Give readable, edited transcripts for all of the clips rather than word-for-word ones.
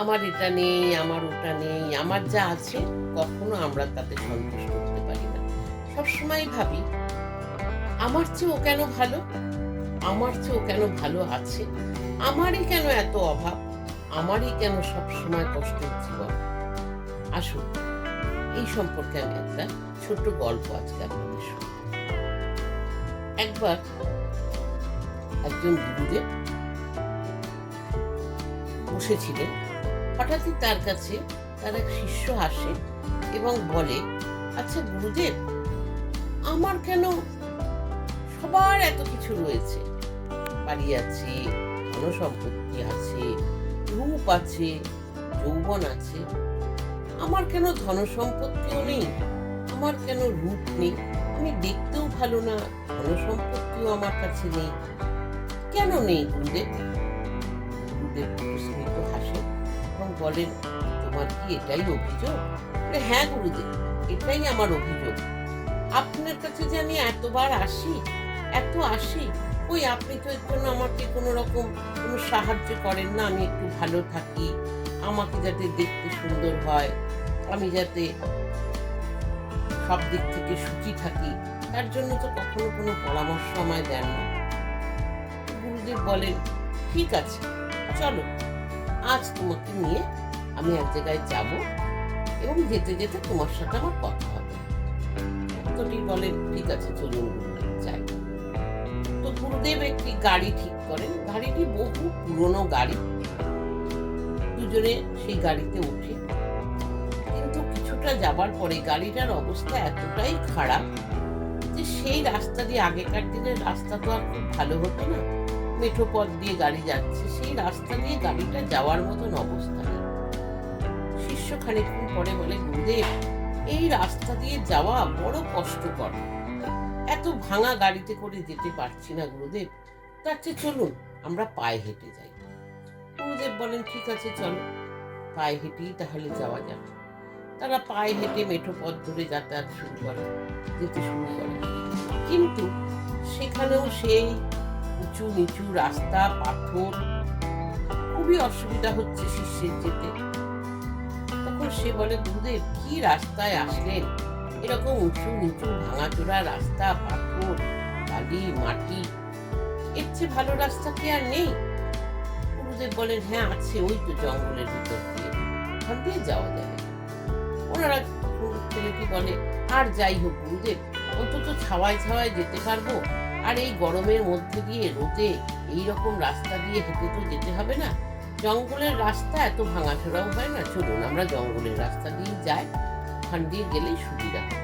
আমার এটা নেই, আমার ওটা নেই, আমার যা আছে কখনো আমরা তাতে সন্তুষ্ট হতে পারি না। সবসময় ভাবি আমার চেয়ে ও কেন ভালো? আমার চেয়ে ও কেন ভালো আছে? আমারই কেন এত অভাব? আমারই কেন সবসময় কষ্টের জীবন? আসুন এই সম্পর্কে আমি একটা ছোট্ট গল্প আজকে আপনাদের শোনাবো। একবার একজন গুরুদেব বসেছিলেন। হঠাৎই তার কাছে তার এক শিষ্য আসে এবং বলে, আচ্ছা গুরুদেব, আমার কেন সবার এত কিছু রয়েছে, বাড়ি আছে, ধন সম্পত্তি আছে, রূপ আছে, যৌবন আছে, আমার কেন ধন সম্পত্তিও নেই, আমার কেন রূপ নেই, আমি দেখতেও ভালো না, ধন সম্পত্তিও আমার কাছে নেই, কেন নেই গুরুদেব? গুরুদেব স্মিত হাসেন এবং বলেন, তোমার কি এটাই অভিযোগ? হ্যাঁ গুরুদেব, এটাই আমার অভিযোগ। আপনার কাছে যে আমি এতবার আসি, এত আসি, ওই আপনি তো এর জন্য আমাকে কোনো রকম কোনো সাহায্য করেন না, আমি একটু ভালো থাকি, আমাকে যাতে দেখতে সুন্দর হয়, আমি যাতে সব দিক থেকে সুখী থাকি, তার জন্য তো কখনো কোনো পরামর্শ আমায় দেন না। গুরুদেব বলেন, ঠিক আছে, চলো আজ তোমাকে নিয়ে আমি এক জায়গায় যাব এবং যেতে যেতে তোমার সাথে আমার কথা হবে। ভক্তটি বলেন, ঠিক আছে চলুন গুরুদেব, যাই। তো গুরুদেব একটি গাড়ি ঠিক করেন। গাড়িটি বহু পুরনো গাড়ি। দুজনে সেই গাড়িতে উঠে, কিন্তু কিছুটা যাবার পরে গাড়িটার অবস্থা এতটাই খারাপ যে সেই রাস্তা দিয়ে, আগেকার দিনের রাস্তা তো আর খুব ভালো হতো না, মেঠো পথ দিয়ে গাড়ি যাচ্ছে, সেই রাস্তা দিয়ে গাড়িটা যাওয়ার মতন অবস্থা নেই। শিষ্য খানিকক্ষণ পরে বলে, গুরুদেব, এই রাস্তা দিয়ে যাওয়া বড় কষ্টকর, এত ভাঙা গাড়িতে করে যেতে পারছি না গুরুদেব, তার চেয়ে চলুন আমরা পায়ে হেঁটে যাই। গুরুদেব বলেন, ঠিক আছে চলো, পায়ে হেঁটেই তাহলে যাওয়া যাক। তারা পায়ে হেঁটে মেঠো পথ ধরে যাতায়াত যেতে শুরু করে। কিন্তু সেখানেও সেই উঁচু নিচু রাস্তা, পাথর, খুবই অসুবিধা হচ্ছে শিষ্যের যেতে। তখন সে বলে, গুরুদেব, কি রাস্তায় আসলেন? এরকম উঁচু নিচু ভাঙাচোরা রাস্তা, পাথর, বালি, মাটি, এর চেয়ে ভালো রাস্তা কি আর নেই? গুরুদেব বলেন, হ্যাঁ আছে, ওই তো জঙ্গলের ভিতর দিয়ে, ওখান দিয়ে যাওয়া যাবে। ওনারা, ছেলেটি বলে, আর যাই হোক গুরুদেব, অন্তত ছাওয়ায় ছাওয়ায় যেতে পারবো, আর এই গরমের মধ্যে দিয়ে রোদে এইরকম রাস্তা দিয়ে হেঁটে তো যেতে হবে না, জঙ্গলের রাস্তা এত ভাঙাচোরাও হয় না, চলুন আমরা জঙ্গলের রাস্তা দিয়ে যাই, ওখান দিয়ে গেলেই সুবিধা হবে।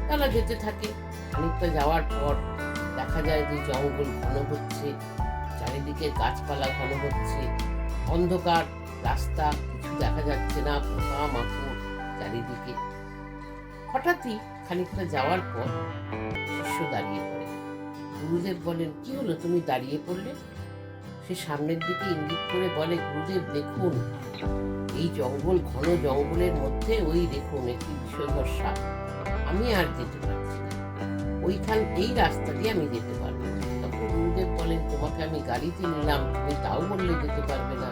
তারা যেতে থাকে। খানিকটা যাওয়ার পর দেখা যায় যে জঙ্গল ঘন হচ্ছে, চারিদিকে গাছপালা ঘন হচ্ছে, অন্ধকার রাস্তা, কিছু দেখা যাচ্ছে না, পোকা মাকড় চারিদিকে। হঠাৎই খানিকটা যাওয়ার পর শিষ্য দাঁড়িয়ে পড়ে। গুরুদেব বলেন, কি হলো, তুমি দাঁড়িয়ে পড়লে? সে সামনের দিকে ইঙ্গিত করে বলে, গুরুদেব দেখুন, এই জঙ্গল, ঘন জঙ্গলের মধ্যে ওই দেখুন একটি বিষধর সাপ, আমি আর যেতে পারছি না, এই রাস্তা দিয়ে আমি যেতে পারবো না। তখন গুরুদেব বলেন, তোমাকে আমি গাড়িতে নিলাম, তুমি তাও বললে যেতে পারবে না,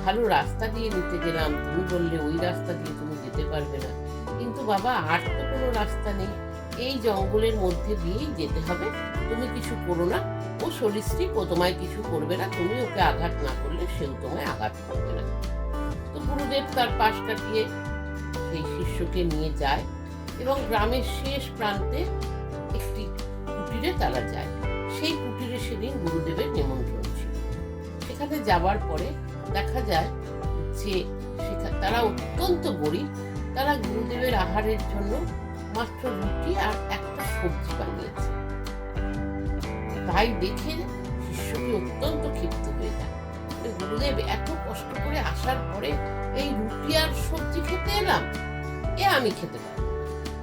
ভালো রাস্তা দিয়ে নিতে গেলাম, তুমি বললে ওই রাস্তা দিয়ে তুমি যেতে পারবে না, কিন্তু বাবা আর তো কোনো রাস্তা নেই, এই জঙ্গলের মধ্যে দিয়েই যেতে হবে, তুমি কিছু করো না, ও সরীসৃপ, ও তোমায় কিছু করবে না, তুমি ওকে আঘাত না করলে সেও তোমায় আঘাত করবে না। তো গুরুদেব তার পাশ কাটিয়ে সেই শিষ্যকে নিয়ে যায় এবং গ্রামের শেষ প্রান্তে একটি কুটিরে তারা যায়। সেই কুটিরে সেদিন গুরুদেবের নিমন্ত্রণ ছিল। সেখানে যাবার পরে দেখা যায় যে তারা অত্যন্ত গরিব। তারা গুরুদেবের আহারের জন্য মাত্র রুটি আর একটা সবজি বানিয়েছে। তাই দেখে শিষ্যকে অত্যন্ত ক্ষিপ্ত হয়ে যায়। গুরুদেব, এত কষ্ট করে আসার পরে এই রুটি আর সবজি খেতে এলাম, এ আমি খেতে পারবো,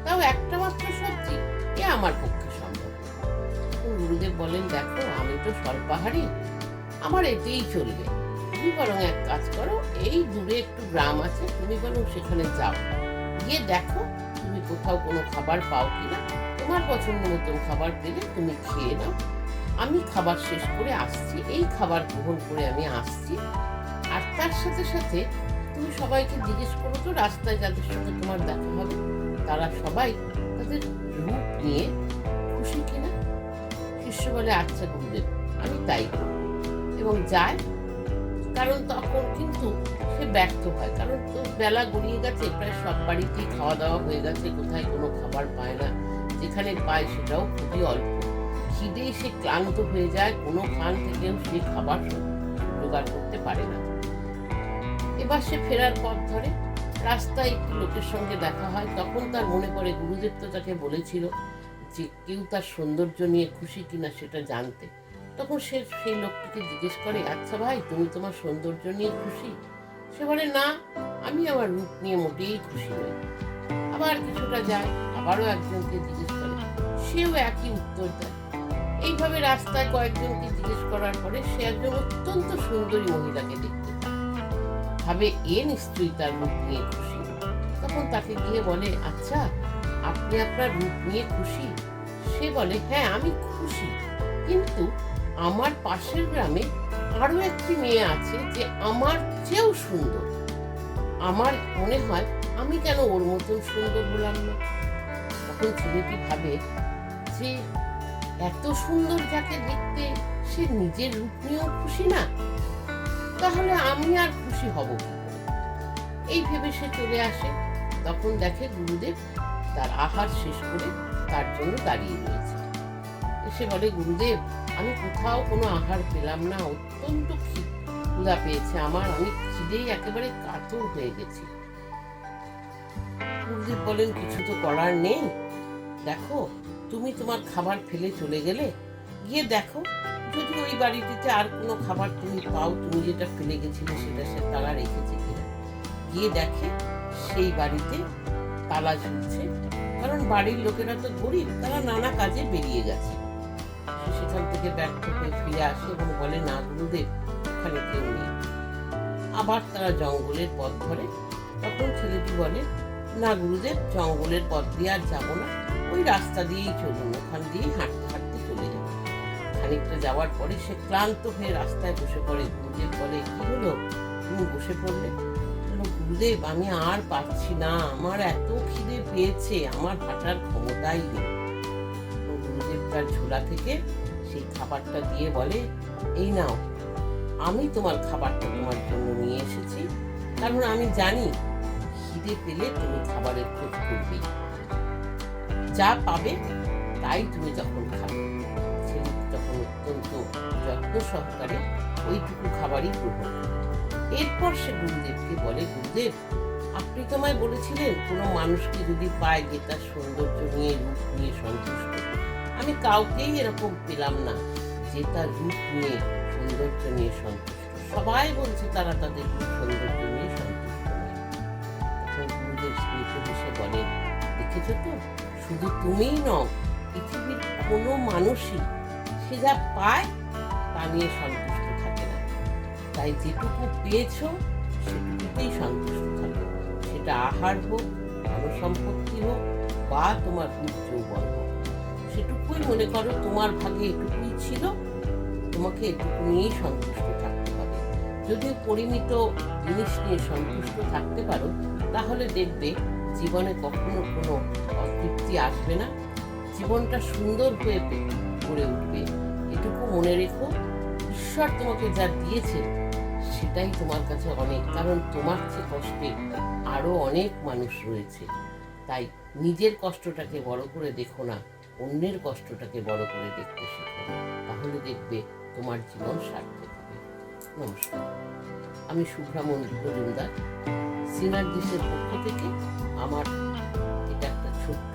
তাও একটা মাত্র সবজি, এ আমার পক্ষে সম্ভব। গুরুদেব বলেন, দেখো আমি তো স্বল্পাহারী, আমার এতেই চলবে, তুমি বরং এক কাজ করো, এই দূরে একটু গ্রাম আছে, তুমি বরং সেখানে যাও, গিয়ে দেখো তুমি কোথাও কোনো খাবার পাও কিনা, তোমার পছন্দ মতন খাবার পেলে তুমি খেয়ে নাও, আমি খাবার শেষ করে আসছি, এই খাবার গ্রহণ করে আমি আসছি, আর তার সাথে সাথে তুমি সবাইকে জিজ্ঞেস করো তো রাস্তায় যাদের সঙ্গে তোমার দেখা হবে তারা সবাই তাদের রূপ নিয়ে খুশি কিনা। শিষ্য বলে আচ্ছা গুরুদেব, আমি তাই করব, এবং যায়। কারণ তখন কিন্তু সে ব্যর্থ হয়, কারণ তো বেলা গড়িয়ে গেছে, প্রায় সব বাড়িতেই খাওয়া দাওয়া হয়ে গেছে, কোথায় কোনো খাবার পায় না, যেখানে পায় সেটাও খুবই অল্প। খিদে সে ক্লান্ত হয়ে যায়, কোনো খান থেকেও সে খাবার জোগাড় করতে পারে না। এবার সে ফেরার পথ ধরে, রাস্তায় একটি লোকের সঙ্গে দেখা হয়। তখন তার মনে পড়ে গুরুদেব তো তাকে বলেছিল যে কেউ তার সৌন্দর্য নিয়ে খুশি কিনা সেটা জানতে। তখন সে সেই লোকটিকে জিজ্ঞেস করে, আচ্ছা ভাই, তুমি তোমার সৌন্দর্য নিয়ে খুশি? সে বলে, না, আমি আমার রূপ নিয়ে মোটেই খুশি নই। আবার কিছুটা যায়, আবারও একজনকে জিজ্ঞেস করে, সেও একই উত্তর দেয়। এইভাবে রাস্তায় কয়েকজনকে জিজ্ঞেস করার পরে সে একজন অত্যন্ত সুন্দরী মহিলাকে দেখতে পায়। ভাবে এ নিশ্চয়ই তার রূপ নিয়ে খুশি। তখন তাকে গিয়ে বলে, আচ্ছা, আপনি আপনার রূপ নিয়ে খুশি? সে বলে, হ্যাঁ, আমি খুশি, কিন্তু আমার পাশের গ্রামে আরো একটি মেয়ে আছে যে আমার চেয়েও সুন্দর। আমার মনে হয় আমি কেন ওর মতন সুন্দর হলাম না। তখন ছেলেটি ভাবে যে এত সুন্দর যাকে দেখতে সে নিজের রূপ নিয়েও খুশি না, তাহলে আমি আর খুশি হব কি করে? এই ভেবে সে চলে আসে। তখন দেখে গুরুদেব তার আহার শেষ করে তার জন্য দাঁড়িয়ে রয়েছে। এসে বলে, গুরুদেব, আমি কোথাও কোনো আহার পেলাম না, অত্যন্ত ক্ষুধা পেয়েছে আমার, আমি খিদেই একেবারে কাতর হয়ে গেছি। গুরুদেব বলেন, কিছু তো করার নেই, দেখো তুমি তোমার খাবার ফেলে চলে গেলে, গিয়ে দেখো যদি ওই বাড়িটিতে আর কোনো খাবার তুমি পাও, তুমি যেটা ফেলে গেছিলে সেটা সে তালা রেখেছে কিনা। গিয়ে দেখে সেই বাড়িতে তালা ঝুলছে, কারণ বাড়ির লোকেরা তো গরিব, তারা নানা কাজে বেরিয়ে গেছে। সেখান থেকে ব্যর্থ হয়ে ফিরে আসে এবং বলে, না গুরুদেব, ওখানে কেউ নেই। আবার তারা জঙ্গলের পথ ধরে। তখন ছেলেটি বলে, না গুরুদেব, জঙ্গলের পথ দিয়ে আর যাবো না, ওই রাস্তা দিয়েই চলুন, ওখান দিয়েই হাঁটতে হাঁটতে চলে যাবো। খানিকটা যাওয়ার পরে সে ক্লান্ত হয়ে রাস্তায় বসে পড়ে। গুরুদেব বলে, কি হলো, তুমি বসে পড়লে? গুরুদেব, আমি আর পারছি না, আমার এত খিদে পেয়েছে, আমার হাঁটার ক্ষমতাই নেই। গুরুদেব তার ঝোলা থেকে সেই খাবারটা দিয়ে বলে, এই নাও, আমি তোমার খাবারটা তোমার জন্য নিয়ে এসেছি, কারণ আমি জানি খিদে পেলে তুমি খাবারের খোঁজ করবে, যা পাবে তাই তুমি যখন খাবে। ছেলেটি তখন অত্যন্ত যত্ন সহকারে ওইটুকু খাবারই গ্রহণ করে। এরপর সে গুরুদেবকে বলে, গুরুদেব, আপনি তো আমায় বলেছিলেন কোনো মানুষকে যদি পায় যে তার সৌন্দর্য নিয়ে রূপ নিয়ে সন্তুষ্ট, আমি কাউকেই এরকম পেলাম না যে তার রূপ নিয়ে সৌন্দর্য নিয়ে সন্তুষ্ট। সবাই বলছে তারা তাদের রূপ সৌন্দর্য নিয়ে সন্তুষ্ট নয়। তখন গুরুদেব স্মিত হেসে বলেন, দেখেছো তো, শুধু তুমিই নও, পৃথিবীর কোনো মানুষই সে যা পায় তা নিয়ে সন্তুষ্ট থাকে না। তাই যেটুকু পেয়েছো সেটুকুতেই সন্তুষ্ট থাকো, সেটা আহার হোক, ধনসম্পত্তি হোক, বা তোমার রূপ যৌবন হোক। সেটুকুই মনে করো তোমার ভাগে এটুকুই ছিল, তোমাকে এটুকু নিয়েই সন্তুষ্ট থাকতে হবে। যদি পরিমিত জিনিস নিয়ে সন্তুষ্ট থাকতে পারো, তাহলে দেখবে জীবনে কখনো কোনো অতৃপ্তি আসবে না, জীবনটা সুন্দর হয়ে গড়ে উঠবে। এটুকু মনে রেখো, ঈশ্বর তোমাকে যা দিয়েছে সেটাই তোমার কাছে অনেক, কারণ তোমার চেয়ে কষ্টে আরো অনেক মানুষ রয়েছে। তাই নিজের কষ্টটাকে বড় করে দেখো না, অন্যের কষ্টটাকে বড় করে দেখতে শেখো, তাহলে দেখবে তোমার জীবন সার্থক হবে। নমস্কার, আমি শুভ্রা মজুমদার, সিনার্জিসের পক্ষ থেকে আমার এটা একটা ছোট্ট